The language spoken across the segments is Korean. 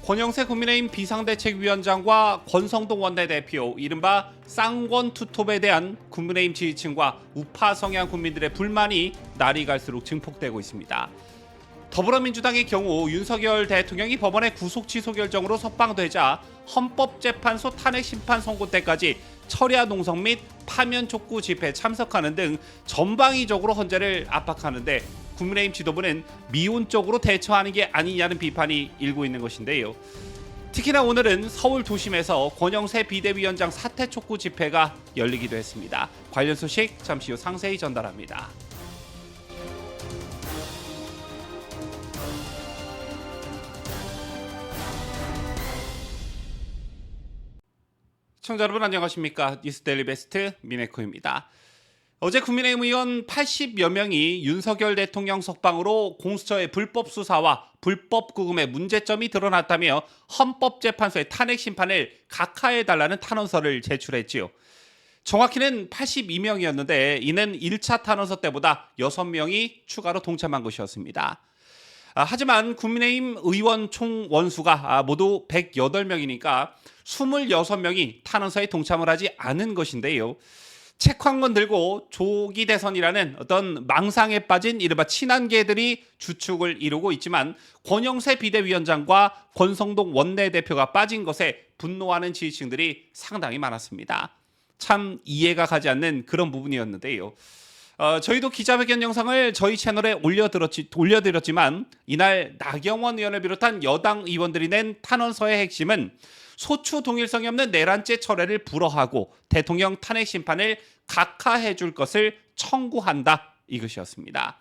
권영세 국민의힘 비상대책위원장과 권성동 원내대표, 이른바 쌍권 투톱에 대한 국민의힘 지지층과 우파 성향 국민들의 불만이 날이 갈수록 증폭되고 있습니다. 더불어민주당의 경우 윤석열 대통령이 법원의 구속 취소 결정으로 석방되자 헌법재판소 탄핵심판 선고 때까지 철야 농성 및 파면 촉구 집회에 참석하는 등 전방위적으로 헌재를 압박하는데 국민의힘 지도부는 미온적으로 대처하는 게 아니냐는 비판이 일고 있는 것인데요. 특히나 오늘은 서울 도심에서 권영세 비대위원장 사퇴 촉구 집회가 열리기도 했습니다. 관련 소식 잠시 후 상세히 전달합니다. 시청자 여러분 안녕하십니까? 뉴스데일리 베스트 미네코입니다. 어제 국민의힘 의원 80여 명이 윤석열 대통령 석방으로 공수처의 불법 수사와 불법 구금의 문제점이 드러났다며 헌법재판소의 탄핵 심판을 각하해달라는 탄원서를 제출했지요. 정확히는 82명이었는데 이는 1차 탄원서 때보다 6명이 추가로 동참한 것이었습니다. 하지만 국민의힘 의원 총 원수가 모두 108명이니까 26명이 탄원서에 동참을 하지 않은 것인데요. 책 한 권 들고 조기 대선이라는 어떤 망상에 빠진 이른바 친한계들이 주축을 이루고 있지만 권영세 비대위원장과 권성동 원내대표가 빠진 것에 분노하는 지지층들이 상당히 많았습니다. 참 이해가 가지 않는 그런 부분이었는데요. 저희도 기자회견 영상을 저희 채널에 올려드렸지만 이날 나경원 의원을 비롯한 여당 의원들이 낸 탄원서의 핵심은 소추 동일성이 없는 내란죄 철회를 불허하고 대통령 탄핵 심판을 각하해 줄 것을 청구한다, 이것이었습니다.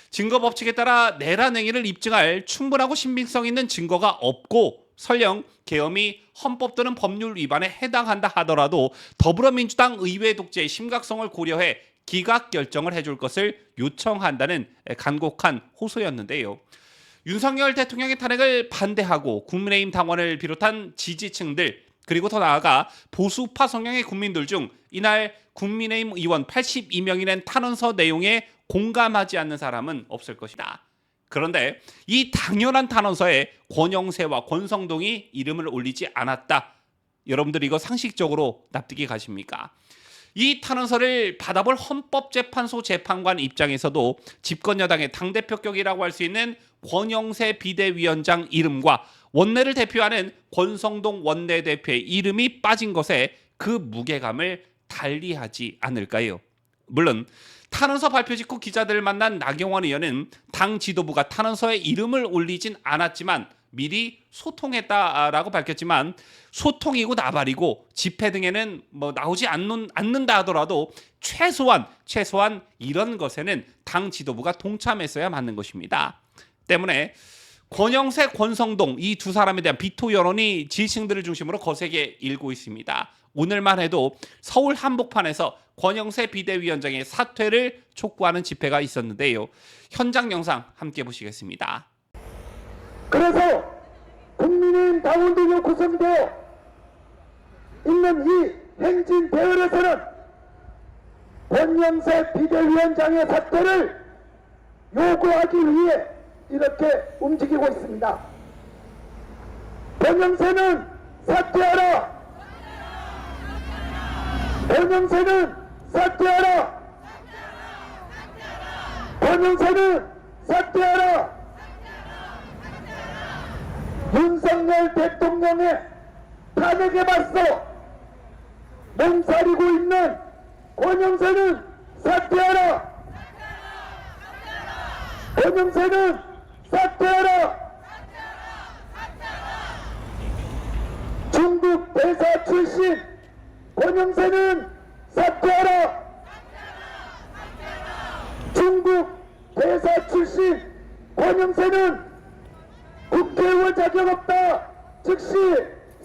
증거 법칙에 따라 내란 행위를 입증할 충분하고 신빙성 있는 증거가 없고 설령 계엄이 헌법 또는 법률 위반에 해당한다 하더라도 더불어민주당 의회 독재의 심각성을 고려해 기각 결정을 해줄 것을 요청한다는 간곡한 호소였는데요. 윤석열 대통령의 탄핵을 반대하고 국민의힘 당원을 비롯한 지지층들, 그리고 더 나아가 보수파 성향의 국민들 중 이날 국민의힘 의원 82명이 낸 탄원서 내용에 공감하지 않는 사람은 없을 것이다. 그런데 이 당연한 탄원서에 권영세와 권성동이 이름을 올리지 않았다. 여러분들 이거 상식적으로 납득이 가십니까? 이 탄원서를 받아볼 헌법재판소 재판관 입장에서도 집권여당의 당대표격이라고 할 수 있는 권영세 비대위원장 이름과 원내를 대표하는 권성동 원내대표의 이름이 빠진 것에 그 무게감을 달리하지 않을까요? 물론 탄원서 발표 직후 기자들을 만난 나경원 의원은 당 지도부가 탄원서에 이름을 올리진 않았지만 미리 소통했다라고 밝혔지만 소통이고 나발이고 집회 등에는 나오지 않는다 하더라도 최소한 이런 것에는 당 지도부가 동참했어야 맞는 것입니다. 때문에 권영세, 권성동 이 두 사람에 대한 비토 여론이 지지층들을 중심으로 거세게 일고 있습니다. 오늘만 해도 서울 한복판에서 권영세 비대위원장의 사퇴를 촉구하는 집회가 있었는데요. 현장 영상 함께 보시겠습니다. 그래서 국민의힘 당원들로 구성되어 있는 이 행진 대열에서는 권영세 비대위원장의 사퇴를 요구하기 위해 이렇게 움직이고 있습니다. 권영세는 사퇴하라! 권영세는 사퇴하라! 권영세는 사퇴하라! 윤석열 대통령의 탄핵에 맞서 몸살이고 있는 권영세는 사퇴하라! 권영세는 사퇴하라! 중국 대사 출신 권영세는 사퇴하라! 중국 대사 출신 권영세는 국회의원 자격 없다! 즉시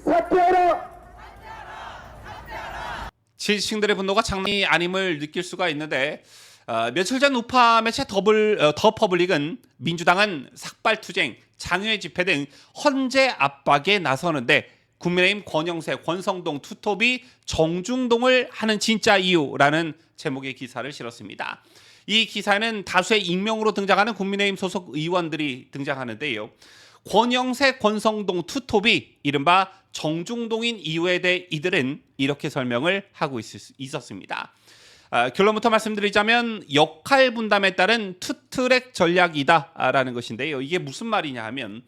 사퇴하라! 지지층들의 분노가 장난이 아님을 느낄 수가 있는데 며칠 전 우파 매체 더 퍼블릭은 민주당은 삭발투쟁, 장외 집회 등 헌재 압박에 나서는데 국민의힘 권영세, 권성동 투톱이 정중동을 하는 진짜 이유라는 제목의 기사를 실었습니다. 이 기사에는 다수의 익명으로 등장하는 국민의힘 소속 의원들이 등장하는데요. 권영세, 권성동 투톱이 이른바 정중동인 이유에 대해 이들은 이렇게 설명을 하고 있었습니다. 결론부터 말씀드리자면 역할 분담에 따른 투트랙 전략이다라는 것인데요. 이게 무슨 말이냐 하면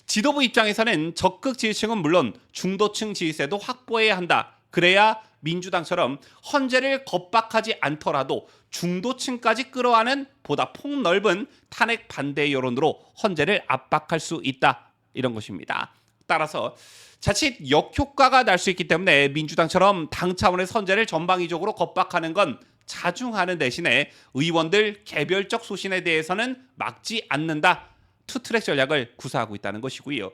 지도부 입장에서는 적극 지지층은 물론 중도층 지지세도 확보해야 한다. 그래야 민주당처럼 헌재를 겁박하지 않더라도 중도층까지 끌어안은 보다 폭넓은 탄핵 반대 여론으로 헌재를 압박할 수 있다. 이런 것입니다. 따라서 자칫 역효과가 날 수 있기 때문에 민주당처럼 당 차원에서 헌재를 전방위적으로 겁박하는 건 자중하는 대신에 의원들 개별적 소신에 대해서는 막지 않는다. 투트랙 전략을 구사하고 있다는 것이고요.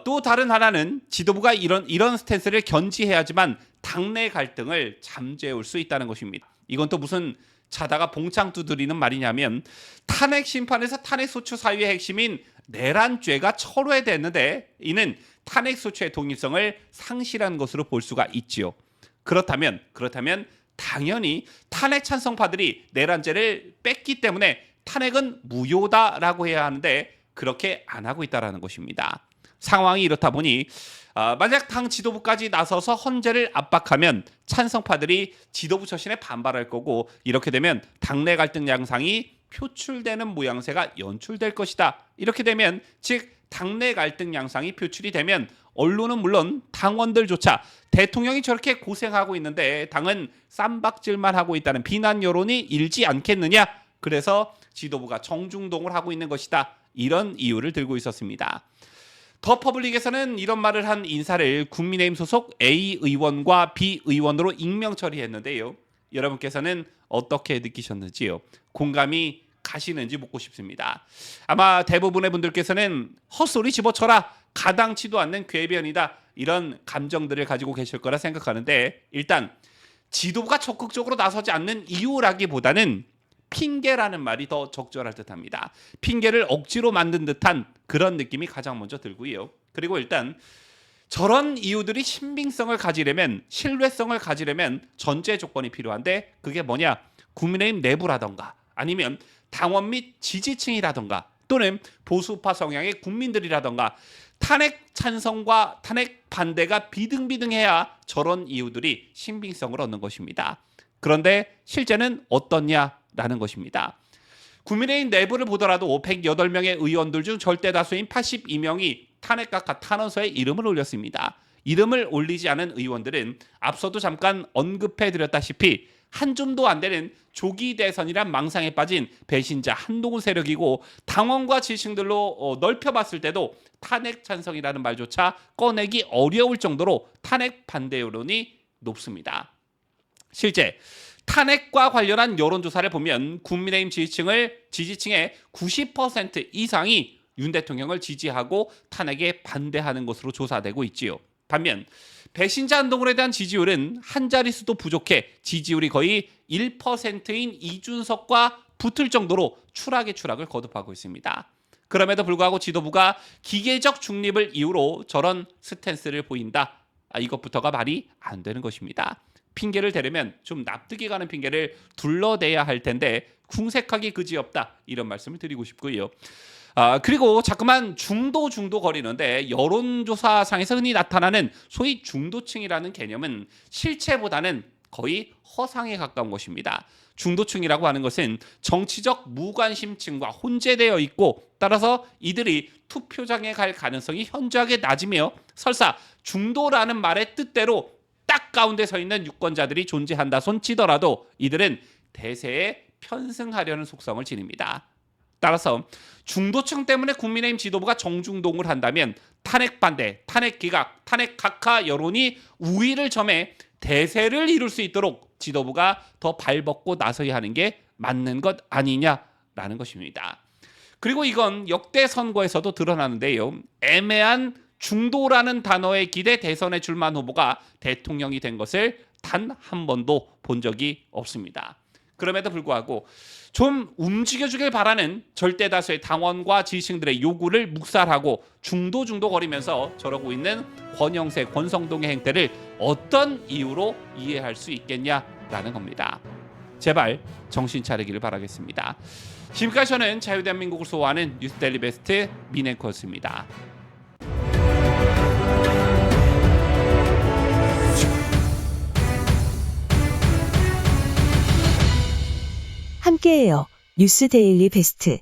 또 다른 하나는 지도부가 이런 스탠스를 견지해야지만 당내 갈등을 잠재울 수 있다는 것입니다. 이건 또 무슨 자다가 봉창 두드리는 말이냐면 탄핵 심판에서 탄핵 소추 사유의 핵심인 내란죄가 철회됐는데 이는 탄핵 소추의 독립성을 상실한 것으로 볼 수가 있지요. 그렇다면 당연히 탄핵 찬성파들이 내란죄를 뺐기 때문에 탄핵은 무효다라고 해야 하는데 그렇게 안 하고 있다라는 것입니다. 상황이 이렇다 보니 만약 당 지도부까지 나서서 헌재를 압박하면 찬성파들이 지도부 처신에 반발할 거고 이렇게 되면 당내 갈등 양상이 표출되는 모양새가 연출될 것이다. 이렇게 되면 즉 당내 갈등 양상이 표출이 되면 언론은 물론 당원들조차 대통령이 저렇게 고생하고 있는데 당은 쌈박질만 하고 있다는 비난 여론이 일지 않겠느냐. 그래서 지도부가 정중동을 하고 있는 것이다. 이런 이유를 들고 있었습니다. 더 퍼블릭에서는 이런 말을 한 인사를 국민의힘 소속 A 의원과 B 의원으로 익명 처리했는데요. 여러분께서는 어떻게 느끼셨는지요? 공감이 가시는지 묻고 싶습니다. 아마 대부분의 분들께서는 헛소리 집어쳐라, 가당치도 않는 궤변이다, 이런 감정들을 가지고 계실 거라 생각하는데 일단 지도부가 적극적으로 나서지 않는 이유라기보다는 핑계라는 말이 더 적절할 듯합니다. 핑계를 억지로 만든 듯한 그런 느낌이 가장 먼저 들고요. 그리고 일단 저런 이유들이 신빙성을 가지려면, 신뢰성을 가지려면 전제 조건이 필요한데 그게 뭐냐? 국민의힘 내부라던가 아니면 당원 및 지지층이라던가 또는 보수파 성향의 국민들이라던가 탄핵 찬성과 탄핵 반대가 비등비등해야 저런 이유들이 신빙성을 얻는 것입니다. 그런데 실제는 어떻냐라는 것입니다. 국민의힘 내부를 보더라도 108명의 의원들 중 절대 다수인 82명이 탄핵각하 탄원서에 이름을 올렸습니다. 이름을 올리지 않은 의원들은 앞서도 잠깐 언급해드렸다시피 한 줌도 안 되는 조기 대선이란 망상에 빠진 배신자 한동훈 세력이고 당원과 지지층들로 넓혀봤을 때도 탄핵 찬성이라는 말조차 꺼내기 어려울 정도로 탄핵 반대 여론이 높습니다. 실제 탄핵과 관련한 여론조사를 보면 국민의힘 지지층의 90% 이상이 윤 대통령을 지지하고 탄핵에 반대하는 것으로 조사되고 있지요. 반면 배신자 한동훈에 대한 지지율은 한 자릿수도 부족해 지지율이 거의 1%인 이준석과 붙을 정도로 추락의 추락을 거듭하고 있습니다. 그럼에도 불구하고 지도부가 기계적 중립을 이유로 저런 스탠스를 보인다. 이것부터가 말이 안 되는 것입니다. 핑계를 대려면 좀 납득이 가는 핑계를 둘러대야 할 텐데 궁색하기 그지없다. 이런 말씀을 드리고 싶고요. 그리고 자꾸만 중도 거리는데 여론조사상에서 흔히 나타나는 소위 중도층이라는 개념은 실체보다는 거의 허상에 가까운 것입니다. 중도층이라고 하는 것은 정치적 무관심층과 혼재되어 있고 따라서 이들이 투표장에 갈 가능성이 현저하게 낮으며 설사 중도라는 말의 뜻대로 딱 가운데 서 있는 유권자들이 존재한다 손치더라도 이들은 대세에 편승하려는 속성을 지닙니다. 따라서 중도층 때문에 국민의힘 지도부가 정중동을 한다면 탄핵 반대, 탄핵 기각, 탄핵 각하 여론이 우위를 점해 대세를 이룰 수 있도록 지도부가 더 발벗고 나서야 하는 게 맞는 것 아니냐라는 것입니다. 그리고 이건 역대 선거에서도 드러나는데요. 애매한 중도라는 단어에 기대 대선에 출마한 후보가 대통령이 된 것을 단 한 번도 본 적이 없습니다. 그럼에도 불구하고 좀 움직여주길 바라는 절대 다수의 당원과 지지층들의 요구를 묵살하고 중도 거리면서 저러고 있는 권영세, 권성동의 행태를 어떤 이유로 이해할 수 있겠냐라는 겁니다. 제발 정신 차리기를 바라겠습니다. 지금까지 저는 자유대한민국을 소화하는 뉴스데일리 베스트 민앵커였습니다. 함께해요. 뉴스 데일리 베스트.